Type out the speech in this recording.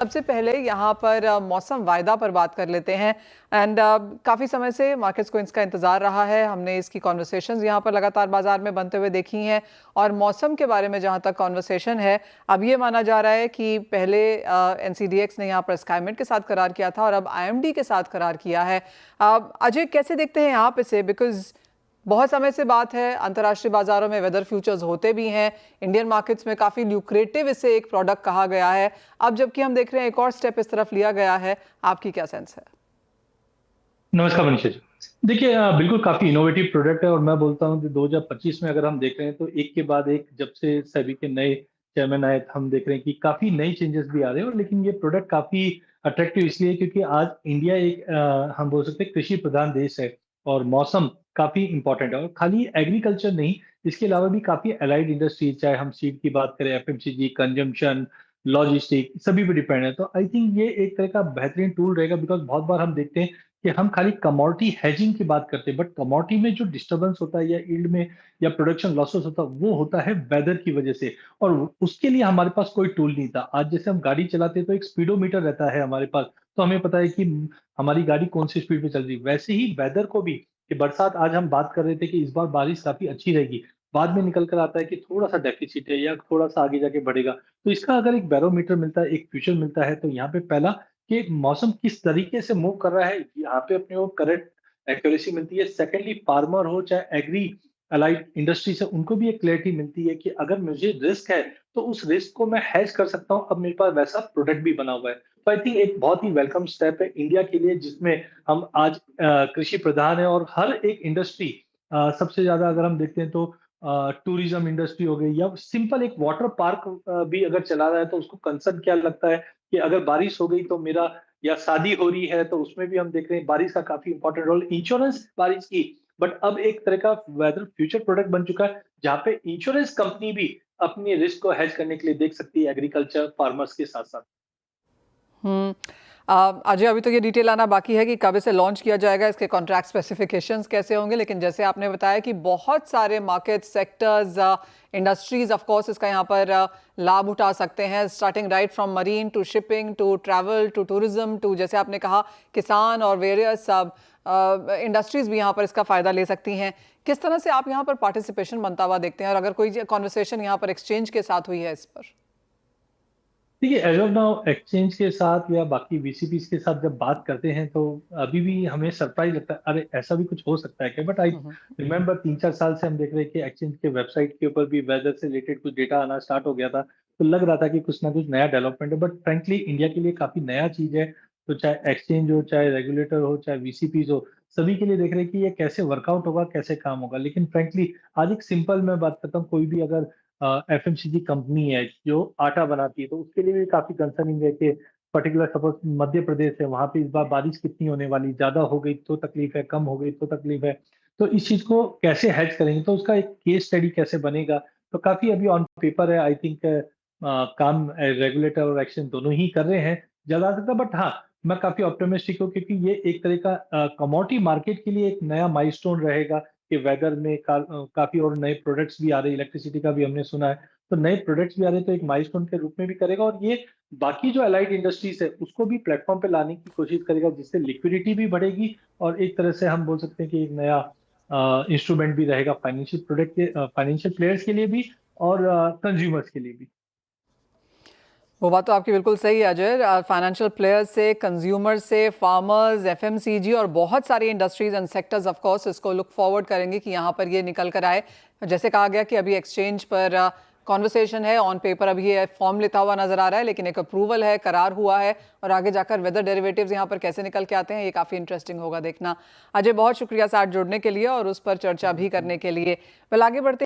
सबसे पहले यहाँ पर मौसम वायदा पर बात कर लेते हैं एंड काफ़ी समय से मार्केट्स को इसका इंतज़ार रहा है। हमने इसकी कॉन्वर्सेशंस यहाँ पर लगातार बाजार में बनते हुए देखी हैं और मौसम के बारे में जहाँ तक कॉन्वर्सेशन है, अब ये माना जा रहा है कि पहले एनसीडीएक्स ने यहाँ पर स्काईमेट के साथ करार किया था और अब आईएमडी के साथ करार किया है। अजय, कैसे देखते हैं यहाँ पे से, बिकॉज बहुत समय से बात है, अंतर्राष्ट्रीय बाजारों में वेदर फ्यूचर्स होते भी हैं, इंडियन मार्केट्स में काफ़ी ल्यूक्रेटिव इसे एक प्रोडक्ट कहा गया है। अब जबकि हम देख रहे हैं एक और स्टेप इस तरफ लिया गया है, आपकी क्या सेंस है? नमस्कार मनीषा जी। देखिए, बिल्कुल काफी इनोवेटिव प्रोडक्ट है और मैं बोलता हूँ कि 2025 में अगर हम देख रहे हैं तो एक के बाद एक जब से सेबी के नए चेयरमैन आए, हम देख रहे हैं कि काफी नई चेंजेस भी आ रहे हैं। और लेकिन ये प्रोडक्ट काफी अट्रैक्टिव इसलिए क्योंकि आज इंडिया एक हम बोल सकते हैं कृषि प्रधान देश है और मौसम काफी इंपॉर्टेंट है। और खाली एग्रीकल्चर नहीं, इसके अलावा भी काफी अलाइड इंडस्ट्री, चाहे हम सीड की बात करें, एफएमसीजी, कंजम्पशन, लॉजिस्टिक, सभी पे डिपेंड है। तो आई थिंक ये एक तरह का बेहतरीन टूल रहेगा बिकॉज बहुत बार हम देखते हैं कि हम खाली कमोडिटी हेजिंग की बात करते हैं, बट कमोडिटी में जो डिस्टरबेंस होता है या यील्ड में या प्रोडक्शन लॉसेस होता है, वो होता है वेदर की वजह से। और उसके लिए हमारे पास कोई टूल नहीं था। आज जैसे हम गाड़ी चलाते हैं तो एक स्पीडोमीटर रहता है हमारे पास, तो हमें पता है कि हमारी गाड़ी कौन सी स्पीड पे चल रही है। वैसे ही वेदर को भी, कि बरसात, आज हम बात कर रहे थे कि इस बार बारिश काफी अच्छी रहेगी, बाद में निकल कर आता है कि थोड़ा सा डेफिसिट है या थोड़ा सा आगे जाके बढ़ेगा। तो इसका अगर एक बैरोमीटर मिलता है, एक फ्यूचर मिलता है, तो यहाँ पे पहला कि मौसम किस तरीके से मूव कर रहा है, यहाँ पे अपने को करेक्ट एक्यूरेसी मिलती है। सेकेंडली, फार्मर हो चाहे एग्री अलाइड इंडस्ट्री से, उनको भी एक क्लैरिटी मिलती है कि अगर मुझे रिस्क है तो उस रिस्क को मैं हैज कर सकता हूँ। अब मेरे पास वैसा प्रोडक्ट भी बना हुआ है। तो आई थिंक एक बहुत ही वेलकम स्टेप है इंडिया के लिए, जिसमें हम आज कृषि प्रधान है और हर एक इंडस्ट्री, सबसे ज्यादा अगर हम देखते हैं तो टूरिज्म इंडस्ट्री हो गई या सिंपल एक वाटर पार्क भी अगर चला रहा है, तो उसको कंसर्न क्या लगता है कि अगर बारिश हो गई तो मेरा, या शादी हो रही है तो उसमें भी हम देख रहे हैं बारिश का काफी इंपॉर्टेंट रोल, इंश्योरेंस बारिश की। बट अब एक तरह का वेदर फ्यूचर प्रोडक्ट बन चुका है, जहां पे इंश्योरेंस कंपनी भी अपनी रिस्क को हेज करने के लिए देख सकती है एग्रीकल्चर फार्मर्स के साथ साथ। हम्म। अजय, अभी तो ये डिटेल आना बाकी है कि कब इसे लॉन्च किया जाएगा, इसके कॉन्ट्रैक्ट स्पेसिफिकेशंस कैसे होंगे, लेकिन जैसे आपने बताया कि बहुत सारे market sectors, industries of course इसका यहाँ पर लाभ उठा सकते हैं, starting right from marine to shipping to travel to tourism to, जैसे आपने कहा, किसान और वेरियस इंडस्ट्रीज भी यहाँ पर इसका फायदा ले सकती हैं। किस तरह से आप यहाँ पर पार्टिसिपेशन बनता हुआ देखते हैं और अगर कोई कॉन्वर्सेशन यहाँ पर एक्सचेंज के साथ हुई है इस पर? देखिए, एज ऑफ नाउ एक्सचेंज के साथ या बाकी वीसीपीस के साथ जब बात करते हैं तो अभी भी हमें सरप्राइज लगता है, अरे ऐसा भी कुछ हो सकता है क्या। But I hmm. रिमेम्बर 3-4 साल से हम देख रहे हैं कि एक्सचेंज के वेबसाइट के ऊपर भी वेदर से रिलेटेड कुछ डेटा आना स्टार्ट हो गया था, तो लग रहा था कि कुछ ना कुछ नया डेवलपमेंट है। बट फ्रेंकली इंडिया के लिए काफी नया चीज है। तो चाहे एक्सचेंज हो, चाहे रेगुलेटर हो, चाहे वीसीपीज हो, सभी के लिए देख रहे हैं कि ये कैसे वर्कआउट होगा, कैसे काम होगा। लेकिन फ्रेंकली आज एक सिंपल मैं बात करता हूँ, कोई भी अगर एफएमसीजी कंपनी है जो आटा बनाती है, तो उसके लिए भी काफी कंसर्निंग है कि पर्टिकुलर सपोज मध्य प्रदेश है, वहां पे इस बार बारिश कितनी होने वाली, ज्यादा हो गई तो तकलीफ है, कम हो गई तो तकलीफ है। तो इस चीज को कैसे हैच करेंगे, तो उसका एक केस स्टडी कैसे बनेगा, तो काफी अभी ऑन पेपर है। आई थिंक काम रेगुलेटर और एक्शन दोनों ही कर रहे हैं, ज्यादा आ सकता। बट हाँ, मैं काफी ऑप्टिमिस्टिक हूँ क्योंकि ये एक तरह का कमोडिटी मार्केट के लिए एक नया माइलस्टोन रहेगा कि वेदर में काफी और नए प्रोडक्ट्स भी आ रहे हैं, इलेक्ट्रिसिटी का भी हमने सुना है, तो नए प्रोडक्ट्स भी आ रहे हैं, तो एक माइलस्टोन के रूप में भी करेगा। और ये बाकी जो अलाइड इंडस्ट्रीज है उसको भी प्लेटफॉर्म पे लाने की कोशिश करेगा, जिससे लिक्विडिटी भी बढ़ेगी और एक तरह से हम बोल सकते हैं कि एक नया इंस्ट्रूमेंट भी रहेगा फाइनेंशियल प्रोडक्ट के, फाइनेंशियल प्लेयर्स के लिए भी और कंज्यूमर्स के लिए भी। वो बात तो आपकी बिल्कुल सही है अजय। फाइनेंशियल प्लेयर्स से, कंज्यूमर से, फार्मर्स, एफएमसीजी और बहुत सारी industries and sectors of course इसको लुक फॉरवर्ड करेंगे कि यहाँ पर ये निकल कर आए। जैसे कहा गया कि अभी एक्सचेंज पर कॉन्वर्सेशन है, ऑन पेपर अभी ये फॉर्म लेता हुआ नजर आ रहा है, लेकिन एक अप्रूवल है, करार हुआ है और आगे जाकर वेदर डेरिवेटिव्स यहाँ पर कैसे निकल के आते हैं, ये काफ़ी इंटरेस्टिंग होगा देखना। अजय, बहुत शुक्रिया साथ जुड़ने के लिए और उस पर चर्चा भी करने के लिए। वेल, आगे बढ़ते